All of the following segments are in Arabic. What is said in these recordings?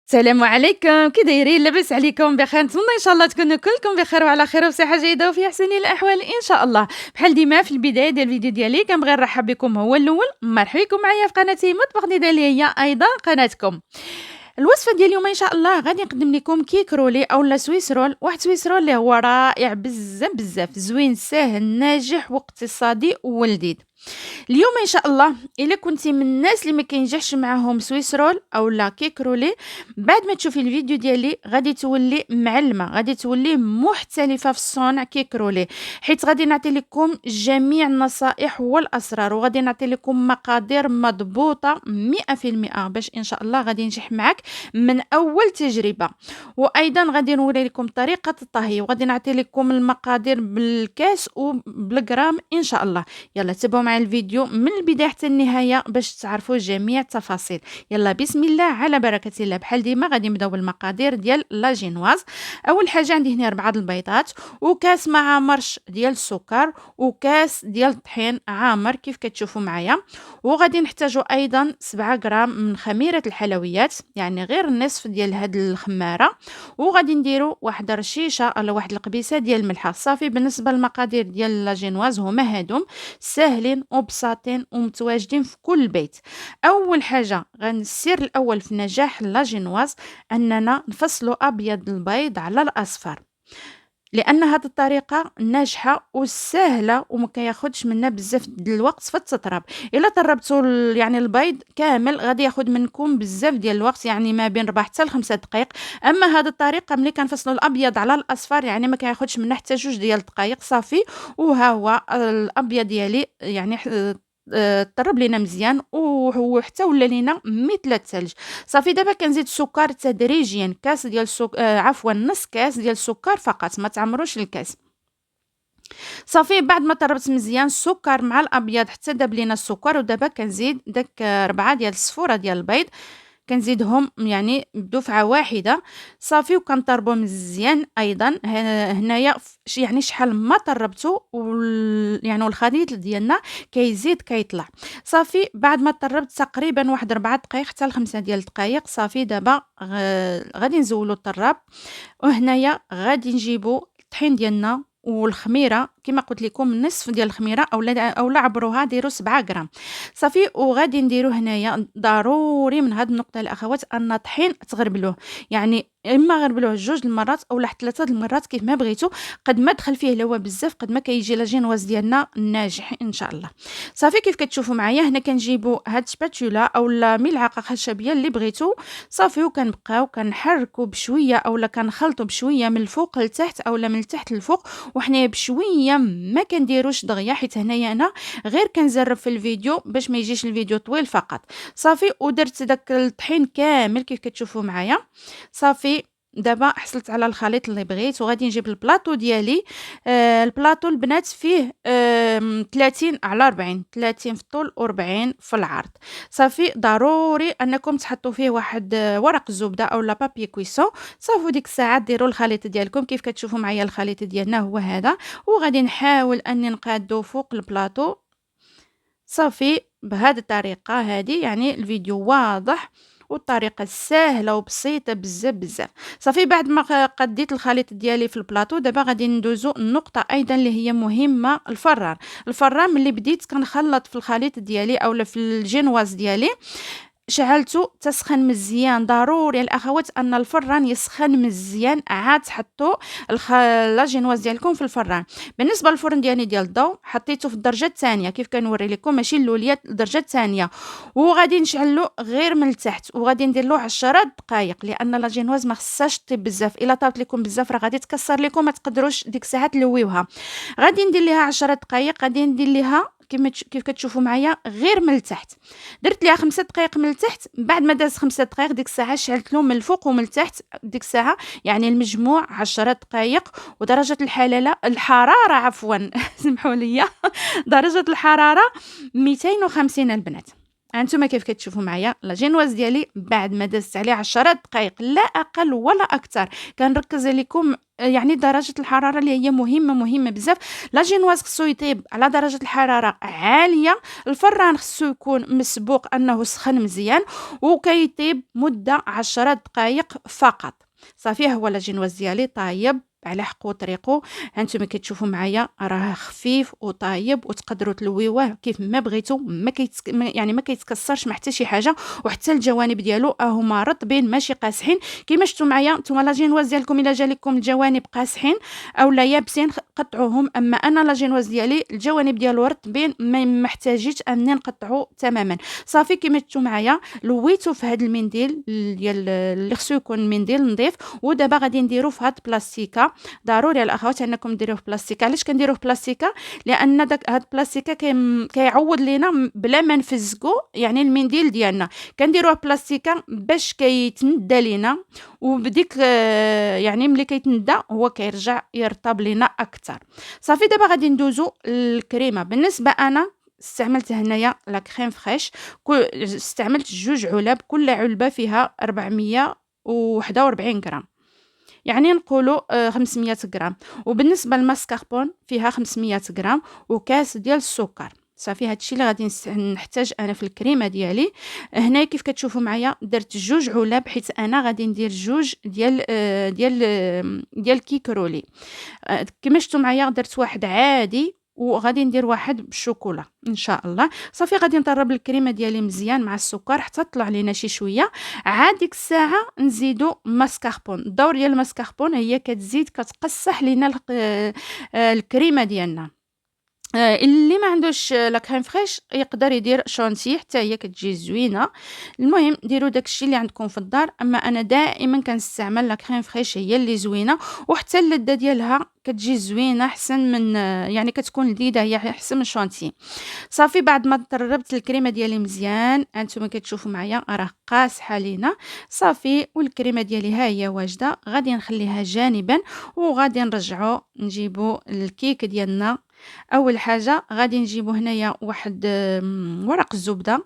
السلام عليكم، كي دايرين؟ لاباس عليكم بخير؟ نتمنى ان شاء الله تكونوا كلكم بخير وعلى خير وصحه جيده وفي احسن الاحوال ان شاء الله. بحال ديما في البدايه ديال الفيديو ديالي كنبغي نرحب بكم هو الاول، مرحبا بكم معايا في قناتي مطبخ ندى اللي هي ايضا قناتكم. الوصفه ديال اليوم ان شاء الله غادي نقدم لكم كيك رولي اولا سويس رول، واحد سويس رول اللي هو رائع بزاف بزاف زوين ساهل ناجح واقتصادي ولذيذ. اليوم ان شاء الله الا كنتي من الناس اللي ما كينجحش معاهم سويس رول او لا كيك رولي، بعد ما تشوفي الفيديو ديالي غادي تولي معلمه، غادي تولي محترفه في الصنع كيك رولي، حيت غادي نعطي لكم جميع النصائح والاسرار، وغادي نعطي لكم مقادير مضبوطه 100% باش ان شاء الله غادي ينجح معك من اول تجربه. وايضا غادي نوري لكم طريقه الطهي، وغادي نعطي لكم المقادير بالكاس وبالغرام ان شاء الله. يلا تابعوا معي الفيديو من البداية حتى النهاية باش تعرفوا جميع التفاصيل. يلا بسم الله على بركة الله. بحال ديما غادي نبداو بالمقادير ديال لا جينواز. اول حاجة عندي هنا 4 البيضات، وكاس مع مرش ديال السكر، وكاس ديال الطحين عامر كيف كتشوفوا معايا. وغادي نحتاجوا ايضا 7 غرام من خميرة الحلويات، يعني غير النصف ديال هاد الخمارة. وغادي نديروا واحد رشيشة ولا واحد القبيسة ديال الملح صافي. بالنسبة للمقادير ديال لا جينواز هما هادوم ساهلين وبساطين ومتواجدين في كل بيت. اول حاجه السر الاول في نجاح لاجينواز اننا نفصلوا ابيض البيض على الاصفر، لان هذه الطريقه ناجحه وسهله وما كياخذش منا بزاف ديال الوقت في التطراب. الا طربتوا يعني البيض كامل غادي ياخذ منكم بزاف ديال الوقت، يعني ما بين 4 حتى ل 5 دقائق. اما هذه الطريقه ملي كنفصلوا الابيض على الاصفر يعني ما كياخذش منا حتى 2 ديال الدقائق صافي. وها هو الابيض ديالي يعني طرب لينا مزيان وحتى ولا لينا مثل الثلج. صافي دابا كنزيد السكر تدريجيا، كاس ديال عفوا نص كاس ديال السكر فقط، ما تعمروش الكاس. صافي بعد ما طربت مزيان السكر مع الابيض حتى داب لينا السكر، ودابا كنزيد داك 4 ديال الصفوره ديال البيض، كنزيدهم يعني بدفعه واحده صافي. وكنطربوا مزيان ايضا هنايا يعني شحال ما طربتو يعني والخليط ديالنا كيزيد كيطلع صافي. بعد ما طربت تقريبا واحد 4 دقائق حتى ل 5 ديال الدقائق صافي. دابا غادي نزولوا الطراب، وهنايا غادي نجيبوا الطحين ديالنا والخميره كما قلت لكم نصف ديال الخميره اولا عبروها ديروا 7 غرام صافي. وغادي نديروا هنايا ضروري من هذه النقطه الاخوات ان الطحين تغربلوه، يعني اما غربلوه 2 المرات اولا حتى 3 المرات كيف ما بغيتو، قد ما دخل فيه الهواء بزاف قد ما كيجي لاجينواز ديالنا ناجح ان شاء الله. صافي كيف كتشوفوا معايا هنا كنجيبوا هاد سباتولا اولا ملعقه خشبيه اللي بغيتو صافي، وكنبقاو كنحركوا بشويه اولا كنخلطوا بشويه من الفوق لتحت اولا من التحت للفوق، وحنايا بشويه ما كنديروش دغيا حيت هنايا انا غير كنجرب في الفيديو باش ما يجيش الفيديو طويل فقط صافي. ودرت داك الطحين كامل كيف كتشوفوا معايا صافي. دابا حصلت على الخليط اللي بغيت وغادي نجيب البلاطو ديالي. البلاطو البنات فيه 30 على 40، 30 في الطول و40 في العرض صافي. ضروري انكم تحطوا فيه واحد ورق الزبده اولا بابي كويسون صافي. ديك الساعه ديروا الخليط ديالكم كيف كتشوفوا معايا الخليط ديالنا هو هذا، وغادي نحاول اني نقادو فوق البلاطو صافي بهذه الطريقه هذه. يعني الفيديو واضح والطريقه سهله وبسيطه بزاف بزاف صافي. بعد ما قديت الخليط ديالي في البلاطو دابا غادي ندوزو النقطه ايضا اللي هي مهمه، الفران. الفران ملي بديت كنخلط في الخليط ديالي اولا في الجينواز ديالي شعلته تسخن مزيان. ضروري الاخوات ان الفران يسخن مزيان، عاد تحطوا لاجينواز ديالكم في الفران. بالنسبه للفرن ديالي ديال الضوء حطيته في الدرجه الثانيه كيف كنوري لكم، ماشي الاوليه، الدرجه الثانيه. وغادي نشعلو غير من التحت وغادي ندير له 10 دقائق، لان لاجينواز ما خصهاش طيب بزاف، الا طابت لكم بزاف راه غادي تكسر لكم ما تقدروش ديك الساعه تلويوها. غادي ندير ليها 10 دقائق، غادي ندير ليها كيف كتشوفوا معايا غير من التحت. درت ليها 5 دقائق من التحت، بعد ما داز 5 دقائق ديك الساعه شعلت له من الفوق ومن التحت ديك الساعه، يعني المجموع 10 دقائق. ودرجه الحراره عفوا سمحوا لي درجه الحراره 250 البنات. هانتوما كيف كتشوفوا معايا لاجينواز ديالي بعد ما دازت عليه 10 دقائق لا اقل ولا اكثر. كنركز عليكم يعني درجة الحرارة اللي هي مهمة بزاف. لا جينواز خصو يطيب على درجة الحرارة عالية، الفران خصو يكون مسبوق أنه سخن مزيان، وكيطيب مدة 10 دقايق فقط. صافي هو لا جينواز ديالي طايب على حقو طريقو. هانتوما كتشوفوا معايا راه خفيف وطايب، وتقدروا تلويوه كيف ما بغيتو، يعني ما كيتكسرش ما حتى شي حاجه، وحتى الجوانب ديالو هما رطبين ماشي قاصحين. كيما شفتوا معايا نتوما لا جينواز ديالكم الا جا لكم الجوانب قاصحين او لا يابسين قطعوهم، اما انا لا جينواز ديالي الجوانب ديالو رطبين ما محتاجيتش اني نقطعو تماما. صافي كيما شفتوا معايا لويتو في هذا المنديل ديال اللي خصو يكون منديل نظيف، ودابا غادي نديرو في هاد بلاستيكه. ضروري الاخوات انكم ديروه في بلاستيكه. علاش كنديروه في بلاستيكه؟ لان داك هاد البلاستيكه كيعوض لينا بلا ما نفزقو يعني المنديل ديالنا. كنديروه في بلاستيكه باش كيتندى لينا، وبديك يعني ملي كيتندى هو كيرجع يرطب لينا اكثر. صافي دابا غادي ندوزو الكريمه. بالنسبه انا استعملت هنايا لا كريم فريش، استعملت 2 علب، كل علبه فيها 441 غرام، يعني نقولوا 500 غرام. وبالنسبه للماسكاربون فيها 500 غرام، وكاس ديال السكر. صافي هادشي اللي غادي نحتاج انا في الكريمه ديالي. هنا كيف كتشوفوا معايا درت 2 علب، حيت انا غادي ندير 2 ديال كيكرولي. كما شفتوا معايا درت واحد عادي، وغادي ندير واحد بالشوكولا ان شاء الله. صافي غادي نطرب الكريمه ديالي مزيان مع السكر حتى طلع لينا شي شويه. عاد ديك الساعه نزيدو ماسكاربون. الدور ديال الماسكاربون هي كتزيد كتقصح لينا الكريمه ديالنا. اللي ما عندوش لا كريم فريش يقدر يدير شونتي حتى هي كتجي زوينه. المهم ديروا داكشي اللي عندكم في الدار، اما انا دائما كنستعمل لا كريم فريش هي اللي زوينه، وحتى اللذه ديالها كتجي زوينه احسن من يعني كتكون لذيذه، هي احسن من شونتي. صافي بعد ما طربت الكريمه ديالي مزيان، انتم كتشوفوا معايا راه قاصحه لينا. صافي والكريمه ديالي ها هي واجده، غادي نخليها جانبا، وغادي نرجعوا نجيبوا الكيك ديالنا. اول حاجه غادي نجيبو هنايا واحد ورق الزبده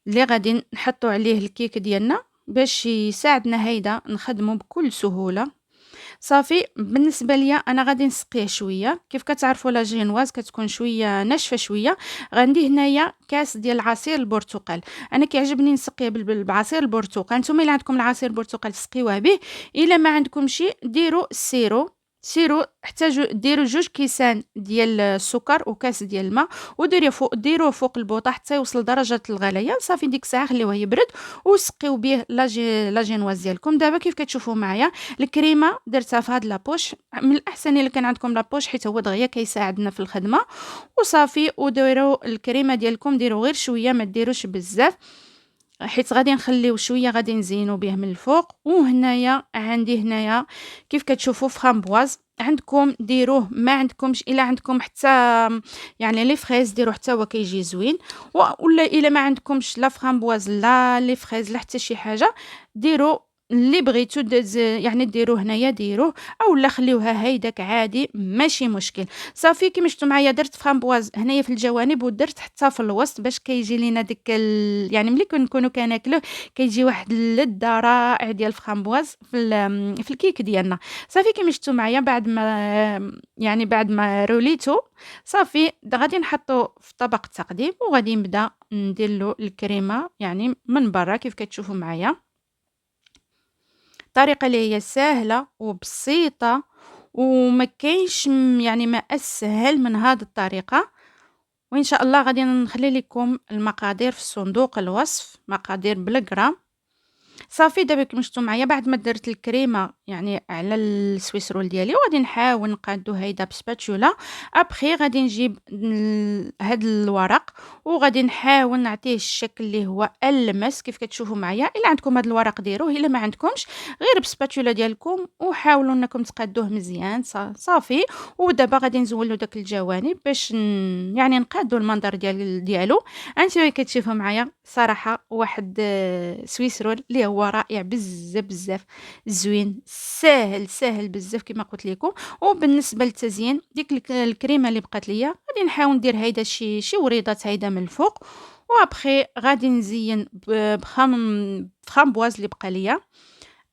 اللي غادي نحطو عليه الكيك ديالنا باش يساعدنا هيدا نخدمو بكل سهوله. صافي بالنسبه ليا انا غادي نسقيه شويه. كيف كتعرفوا لا جينواز كتكون شويه ناشفه شويه. غندي هنايا كاس ديال عصير البرتقال. انا كيعجبني نسقيه بعصير البرتقال. نتوما الا عندكم العصير البرتقال تسقيوه به، الا ما عندكمش ديروا سيرو حتى ديروا 2 كيسان ديال السكر وكاس ديال الماء، ديروه فوق البوطه حتى يوصل درجه الغليان. صافي ديك الساعه خليوه يبرد وسقيو به لا جينواز ديالكم. دابا كيف كتشوفوا معايا الكريمه درتها في هاد لابوش. من الاحسن الا كان عندكم لابوش حيت هو دغيا كيساعدنا في الخدمه. وصافي وديروا الكريمه ديالكم، ديروا غير شويه ما ديروش بزاف، حيت غادي نخليو شويه غادي نزينو به من الفوق. وهنايا عندي هنايا كيف كتشوفوا فرامبواز. عندكم ديروه، ما عندكمش الا عندكم حتى يعني لي فريز ديروه حتى هو كيجي زوين. ولا الا ما عندكمش لا فرامبواز لا لي فريز لا حتى شي حاجه، ديروا اللي بغيتو يعني ديروه هنايا ديروه، او لا خليوها هيداك عادي ماشي مشكل. صافي كيما شفتوا معايا درت فرامبواز هنايا في الجوانب، ودرت حتى في الوسط باش كيجي لينا ديك يعني ملي كنكونوا كناكلوه كيجي واحد اللذه رائع ديال الفرامبواز في الكيك ديالنا. صافي كيما شفتوا معايا بعد ما روليتو، صافي غادي نحطو في طبق التقديم، وغادي نبدا ندير له الكريمه يعني من برا كيف كتشوفوا معايا. طريقة اللي هي سهلة وبسيطة، وما كاينش يعني ما أسهل من هذه الطريقة. وإن شاء الله غادي نخلي لكم المقادير في صندوق الوصف، مقادير بالغرام. صافي دابا كيما شفتوا معايا بعد ما درت الكريمه يعني على السويس رول ديالي، وغادي نحاول نقادو هيدا بسباتولا. ابخي غادي نجيب هاد الورق، وغادي نحاول نعطيه الشكل اللي هو المس كيف كتشوفوا معايا. الا عندكم هاد الورق ديروه، الا ما عندكمش غير بسباتولا ديالكم وحاولوا انكم تقادوه مزيان. صافي ودابا غادي نزولوا داك الجوانب باش يعني نقادوا المنظر ديالو. انتما كتشوفوا معايا صراحه واحد سويس رول اللي هو رائع بزاف بزاف زوين، ساهل بزاف كما قلت لكم. وبالنسبه للتزيين ديك الكريمه اللي بقات ليا غادي نحاول ندير هيدا شي وريضات هيدا من الفوق، وابخي غادي نزين بفرامبواز اللي بقى ليا.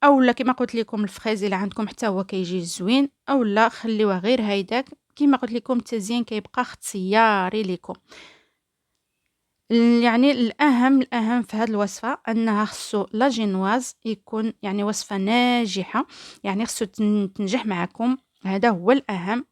اولا كما قلت لكم الفخيز اللي عندكم حتى هو كيجي زوين، اولا خليوه غير هيداك. كما قلت لكم التزيين كيبقى اختياري لكم. يعني الأهم في هاد الوصفة أنها خصو لا جينواز يكون يعني وصفة ناجحة، يعني خصو تنجح معاكم، هذا هو الأهم.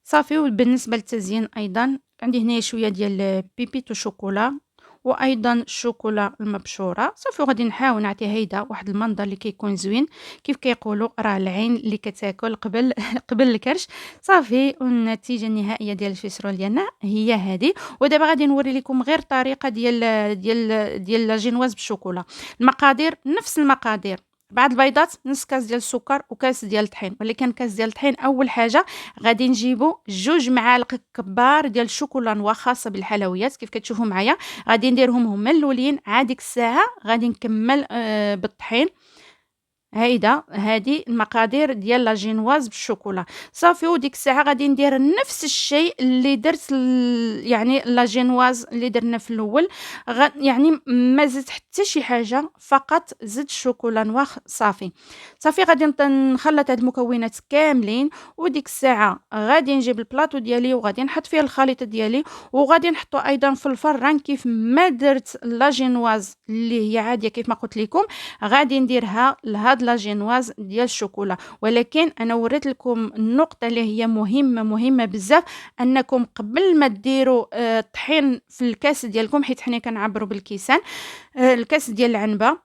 صافي. وبالنسبة للتزيين أيضا عندي هنايا شوية ديال بيبيتو شوكولا وأيضا الشوكولا المبشورة. صافي وغادي نحاول نعطي هيدا واحد المنظر اللي كيكون زوين، كيف كيقولوا راه العين اللي كتاكل قبل قبل الكرش. صافي والنتيجة النهائية ديال الفيسرول ديالنا هي هذه. ودابا غادي نوري لكم غير طريقة ديال لاجينواز بالشوكولا. المقادير نفس المقادير، بعض البيضات، نص كاس ديال السكر وكاس ديال الطحين. ولكن كاس ديال الطحين اول حاجه غادي نجيبو 2 معالق كبار ديال الشوكولا نوا خاصه بالحلويات كيف كتشوفوا معايا. غادي نديرهم هما الاولين، عاد ديك الساعه غادي نكمل بالطحين. هادي المقادير ديال لاجينواز بالشوكولا. صافي وديك الساعه غادي ندير نفس الشيء اللي درت يعني لاجينواز اللي درنا في الاول. يعني ما زدت حتى شي حاجه، فقط زدت الشوكولا نواخ. صافي غادي نخلط هاد المكونات كاملين. وديك الساعه غادي نجيب البلاطو ديالي وغادي نحط فيه الخليط ديالي، وغادي نحطو ايضا في الفران كيف ما درت لاجينواز اللي هي عاديه كيف ما قلت لكم. غادي نديرها لهاد لاجينواز ديال الشوكولا. ولكن انا وريت لكم النقطه اللي هي مهمه بزاف، انكم قبل ما ديروا الطحين في الكاس ديالكم، حيت حنا كنعبروا بالكيسان، الكاس ديال العنبه،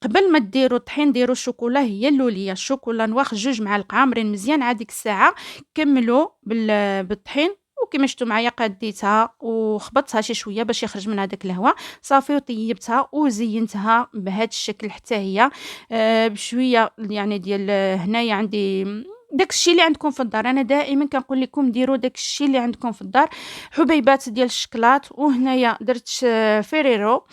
قبل ما ديروا الطحين ديروا الشوكولا هي اللوليه. الشوكولا نواخ 2 معالق عامرين مزيان. عاد ديك الساعه كملوا بالطحين. وكما شفتوا معايا قديتها وخبطتها شي شويه باش يخرج منها داك الهواء. صافي وطيبتها وزينتها بهذا الشكل حتى هي بشويه يعني ديال هنايا عندي داك الشيء اللي عندكم في الدار. انا دائما كنقول لكم ديروا داك الشيء اللي عندكم في الدار. حبيبات ديال الشكلاط، وهنايا درت فيريرو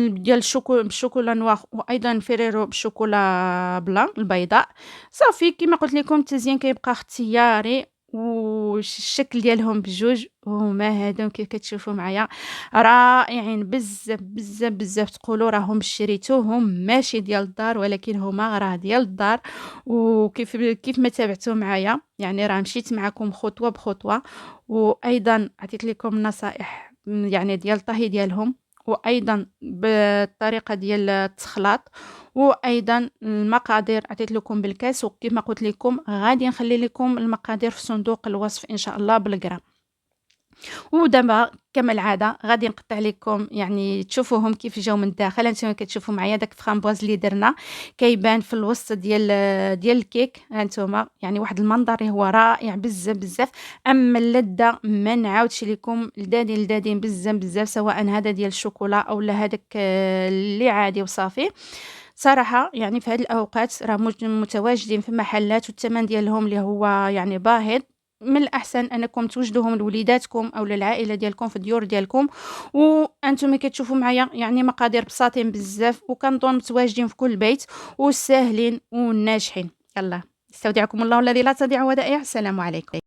ديال بالشوكولا نواغ، وايضا فيريرو بالشوكولا بلان البيضاء. صافي كما قلت لكم التزيين كيبقى اختياري، والشكل ديالهم بجوج هما هادو كيف كتشوفوا معايا رائعين بزاف. تقولوا راهم شريتوهم ماشي ديال الدار، ولكن هما راه ديال الدار. وكيف ما تابعتوا معايا يعني راه مشيت معكم خطوه بخطوه. وايضا عطيت لكم نصائح يعني ديال الطهي ديالهم، وايضا بالطريقه ديال التخلاط، وايضا المقادير عطيت لكم بالكاس. وكما قلت لكم غادي نخلي لكم المقادير في صندوق الوصف ان شاء الله بالغرام. ودابا كما العاده غادي نقطع لكم يعني تشوفوهم كيف جاو من الداخل. هانتوما كتشوفوا معايا داك الفرامبواز اللي درنا كيبان في الوسط ديال الكيك. هانتوما يعني واحد المنظر هو رائع بزاف. اما اللذه ما نعاودش لكم، لدادين بزاف، سواء هذا ديال الشوكولا او هذاك اللي عادي. وصافي صراحه يعني في هذه الاوقات راه متواجدين في محلات والثمن ديالهم اللي هو يعني باهظ. من الأحسن أنكم توجدوهم لوليداتكم أو للعائلة ديالكم في الديور ديالكم. وأنتم كتشوفوا معايا يعني مقادير بساطين بزاف، وكنظن متواجدين في كل بيت وساهلين وناجحين. يلا استودعكم الله الذي لا تضيع ودائع. السلام عليكم.